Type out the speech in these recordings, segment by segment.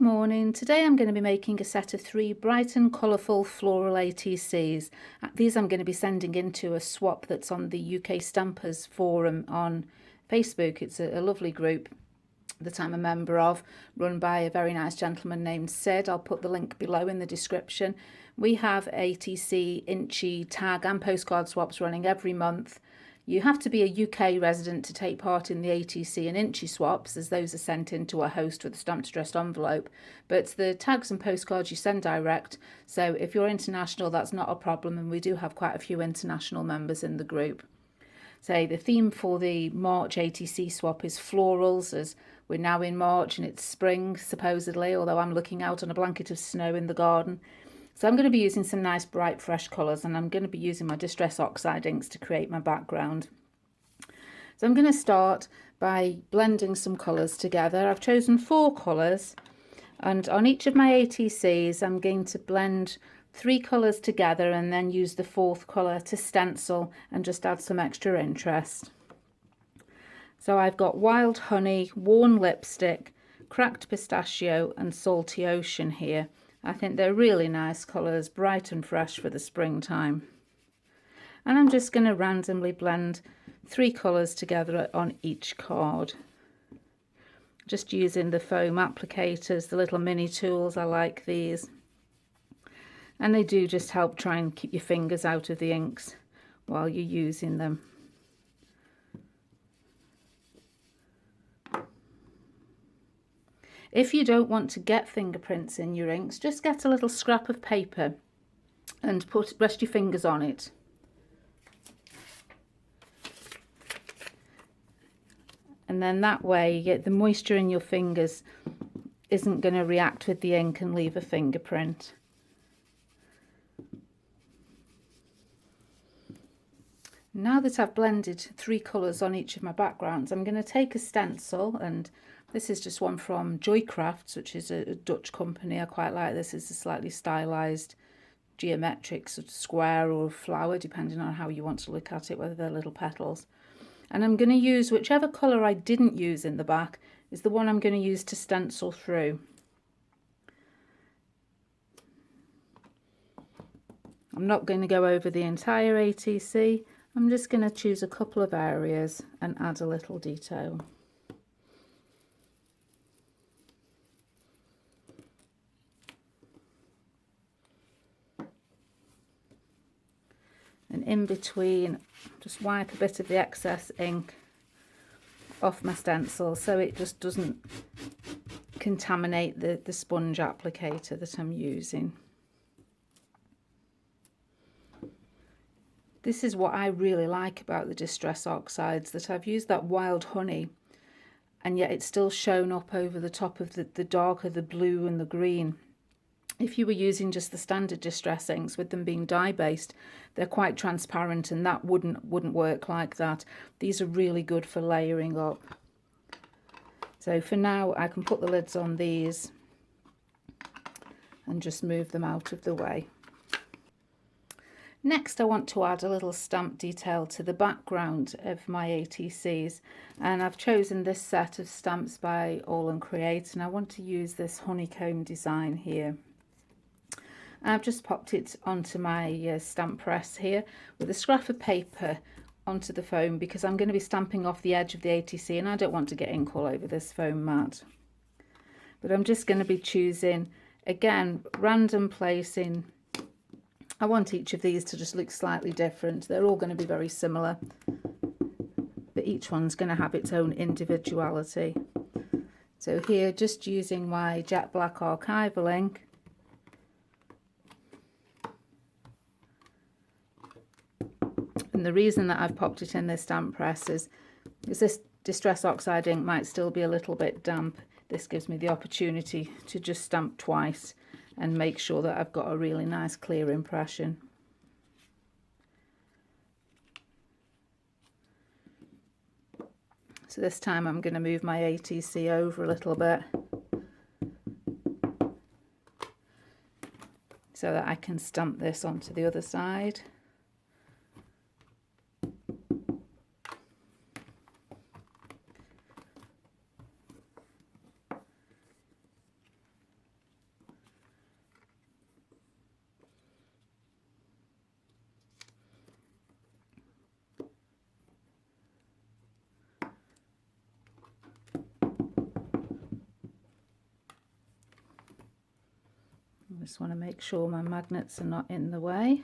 morning. Today I'm going to be making a set of 3 bright and colourful floral ATCs. These I'm going to be sending into a swap that's on the UK Stampers forum on Facebook. It's a lovely group that I'm a member of, run by a very nice gentleman named Sid. I'll put the link below in the description. We have ATC, Inchie, tag and postcard swaps running every month. You have to be a UK resident to take part in the ATC and Inchie swaps, as those are sent into a host with a stamped addressed envelope. But the tags and postcards you send direct, so if you're international, that's not a problem, and we do have quite a few international members in the group. So the theme for the March ATC swap is florals, as we're now in March and it's spring, supposedly, although I'm looking out on a blanket of snow in the garden. So I'm going to be using some nice bright fresh colours, and I'm going to be using my Distress Oxide inks to create my background. So I'm going to start by blending some colours together. I've chosen 4 colours, and on each of my ATCs I'm going to blend 3 colours together and then use the 4th colour to stencil and just add some extra interest. So I've got Wild Honey, Worn Lipstick, Cracked Pistachio and Salty Ocean here. I think they're really nice colours, bright and fresh for the springtime. And I'm just going to randomly blend 3 colours together on each card. Just using the foam applicators, the little mini tools, I like these. And they do just help try and keep your fingers out of the inks while you're using them. If you don't want to get fingerprints in your inks, just get a little scrap of paper and rest your fingers on it. And then that way the moisture in your fingers isn't going to react with the ink and leave a fingerprint. Now that I've blended 3 colours on each of my backgrounds, I'm going to take a stencil, and this is just one from Joycrafts, which is a Dutch company. I quite like this. It's a slightly stylised geometric sort of square or flower, depending on how you want to look at it, whether they're little petals. And I'm going to use whichever colour I didn't use in the back is the one I'm going to use to stencil through. I'm not going to go over the entire ATC. I'm just going to choose a couple of areas and add a little detail. And in between, just wipe a bit of the excess ink off my stencil so it just doesn't contaminate the sponge applicator that I'm using. This is what I really like about the Distress Oxides, that I've used that Wild Honey and yet it's still shown up over the top of the darker, the blue and the green. If you were using just the standard Distress inks, with them being dye-based, they're quite transparent and that wouldn't work like that. These are really good for layering up. So for now I can put the lids on these and just move them out of the way. Next I want to add a little stamp detail to the background of my ATCs, and I've chosen this set of stamps by All & Create, and I want to use this honeycomb design here. I've just popped it onto my stamp press here with a scrap of paper onto the foam, because I'm going to be stamping off the edge of the ATC and I don't want to get ink all over this foam mat. But I'm just going to be choosing, again, random placing. I want each of these to just look slightly different. They're all going to be very similar, but each one's going to have its own individuality. So here, just using my jet black archival ink, and the reason that I've popped it in this stamp press is this Distress Oxide ink might still be a little bit damp. This gives me the opportunity to just stamp twice and make sure that I've got a really nice clear impression. So this time I'm going to move my ATC over a little bit so that I can stamp this onto the other side. Just want to make sure my magnets are not in the way.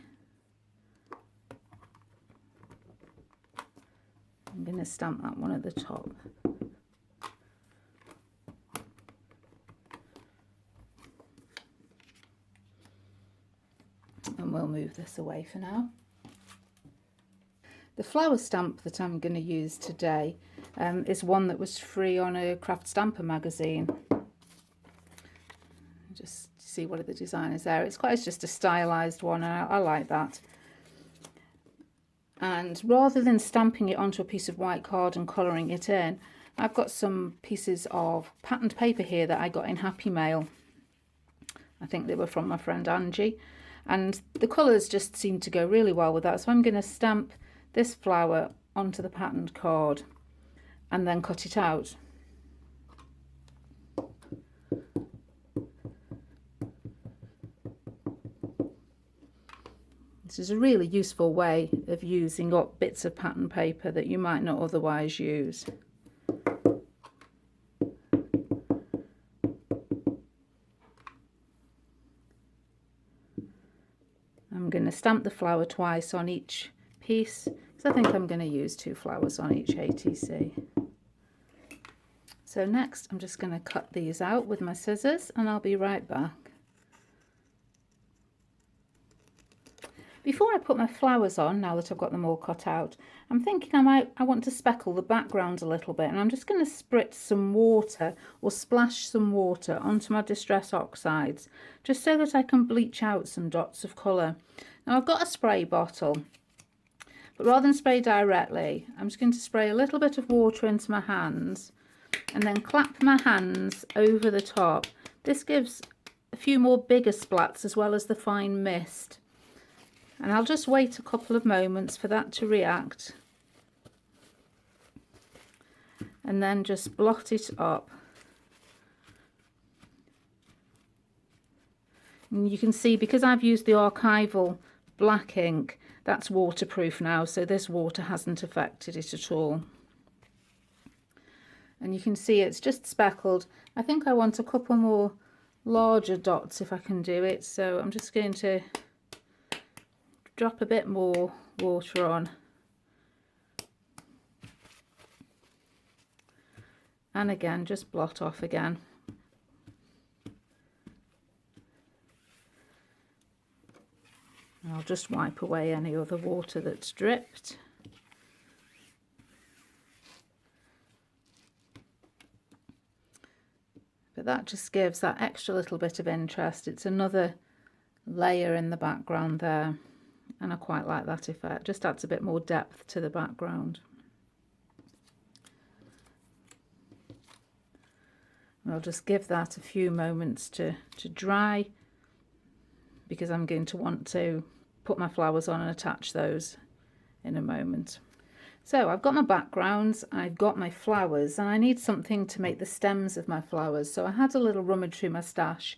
I'm going to stamp that one at the top. And we'll move this away for now. The flower stamp that I'm going to use today is one that was free on a Craft Stamper magazine. Just see what are the designers there. It's just a stylized one, and I like that. And rather than stamping it onto a piece of white card and colouring it in, I've got some pieces of patterned paper here that I got in Happy Mail. I think they were from my friend Angie, and the colours just seem to go really well with that. So I'm going to stamp this flower onto the patterned card and then cut it out. This is a really useful way of using up bits of pattern paper that you might not otherwise use. I'm going to stamp the flower twice on each piece, because I think I'm going to use 2 flowers on each ATC. So next I'm just going to cut these out with my scissors, and I'll be right back. Before I put my flowers on, now that I've got them all cut out, I'm thinking I want to speckle the background a little bit, and I'm just going to spritz some water or splash some water onto my Distress Oxides, just so that I can bleach out some dots of colour. Now I've got a spray bottle, but rather than spray directly, I'm just going to spray a little bit of water into my hands and then clap my hands over the top. This gives a few more bigger splats as well as the fine mist. And I'll just wait a couple of moments for that to react, and then just blot it up. And you can see, because I've used the archival black ink, that's waterproof now, so this water hasn't affected it at all. And you can see it's just speckled. I think I want a couple more larger dots if I can do it, so I'm just going to drop a bit more water on, and again just blot off again. And I'll just wipe away any other water that's dripped. But that just gives that extra little bit of interest. It's another layer in the background there. And I quite like that effect, just adds a bit more depth to the background. And I'll just give that a few moments to dry, because I'm going to want to put my flowers on and attach those in a moment. So I've got my backgrounds, I've got my flowers, and I need something to make the stems of my flowers. So I had a little rummage through my stash,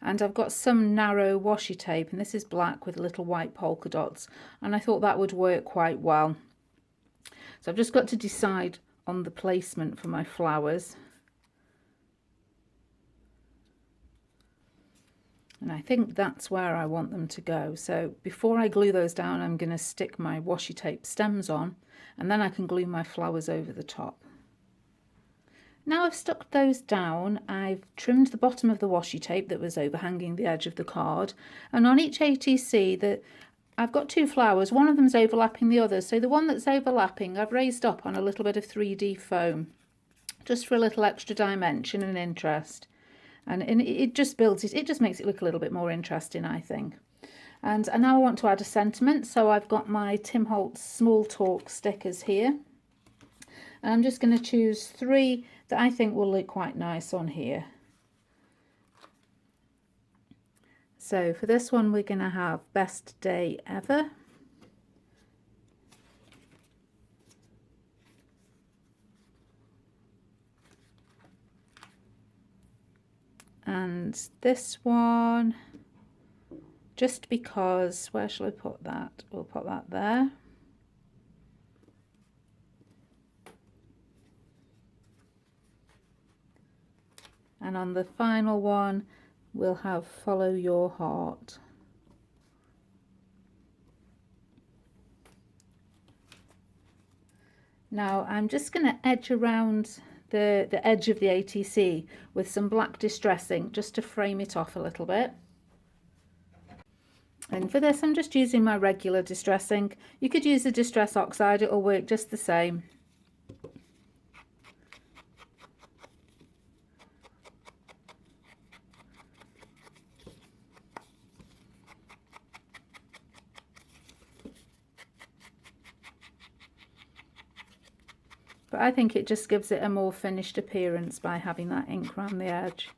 and I've got some narrow washi tape, and this is black with little white polka dots, and I thought that would work quite well. So I've just got to decide on the placement for my flowers. And I think that's where I want them to go. So before I glue those down, I'm going to stick my washi tape stems on, and then I can glue my flowers over the top. Now I've stuck those down, I've trimmed the bottom of the washi tape that was overhanging the edge of the card, and on each ATC I've got 2 flowers, one of them's overlapping the other, so the one that's overlapping I've raised up on a little bit of 3D foam, just for a little extra dimension and interest, and it just builds it, it just makes it look a little bit more interesting, I think. And now I want to add a sentiment, so I've got my Tim Holtz Small Talk stickers here, and I'm just going to choose 3 that I think will look quite nice on here. So for this one we're going to have Best Day Ever. And this one, just because, where shall I put that? We'll put that there. And on the final one, we'll have Follow Your Heart. Now I'm just going to edge around the edge of the ATC with some black distressing just to frame it off a little bit. And for this I'm just using my regular distressing. You could use a Distress Oxide, it'll work just the same. But I think it just gives it a more finished appearance by having that ink around the edge.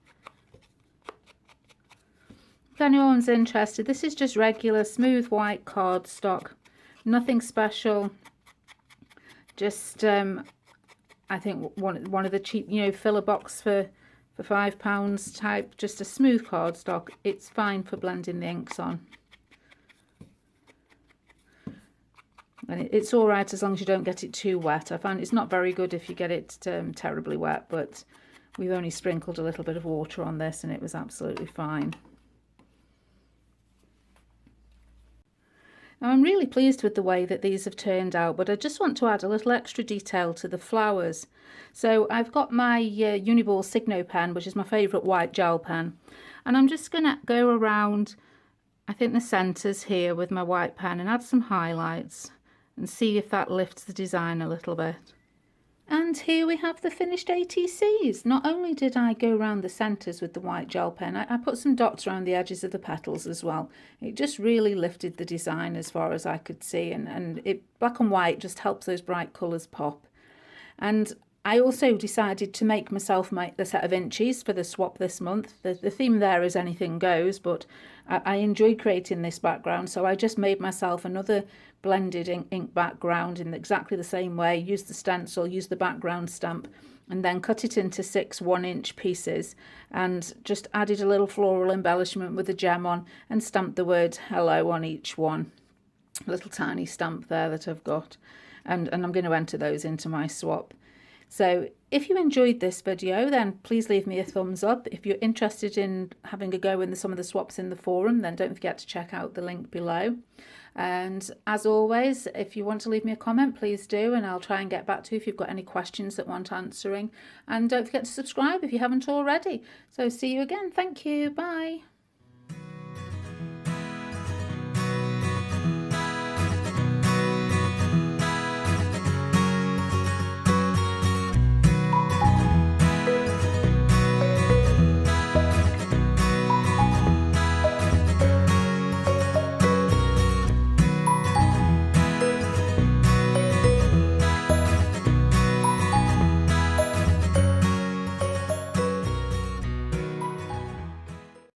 If anyone's interested, this is just regular smooth white cardstock, nothing special. Just I think one of the cheap, you know, filler box for £5 type, just a smooth cardstock. It's fine for blending the inks on. And it's all right as long as you don't get it too wet. I find it's not very good if you get it terribly wet, but we've only sprinkled a little bit of water on this and it was absolutely fine. Now I'm really pleased with the way that these have turned out, but I just want to add a little extra detail to the flowers. So I've got my Uniball Signo pen, which is my favourite white gel pen, and I'm just going to go around, I think, the centres here with my white pen and add some highlights and see if that lifts the design a little bit. And here we have the finished ATCs. Not only did I go around the centres with the white gel pen, I put some dots around the edges of the petals as well. It just really lifted the design as far as I could see, and black and white just helps those bright colours pop. And I also decided to make myself the set of Inchies for the swap this month. The theme there is anything goes, but I enjoyed creating this background, so I just made myself another blended ink background in exactly the same way, used the stencil, used the background stamp, and then cut it into 6 1-inch pieces and just added a little floral embellishment with a gem on and stamped the word hello on each one. A little tiny stamp there that I've got, and I'm going to enter those into my swap. So if you enjoyed this video, then please leave me a thumbs up. If you're interested in having a go in some of the swaps in the forum, then don't forget to check out the link below. And as always, if you want to leave me a comment, please do, and I'll try and get back to you if you've got any questions that want answering. And don't forget to subscribe if you haven't already. So see you again. Thank you. Bye.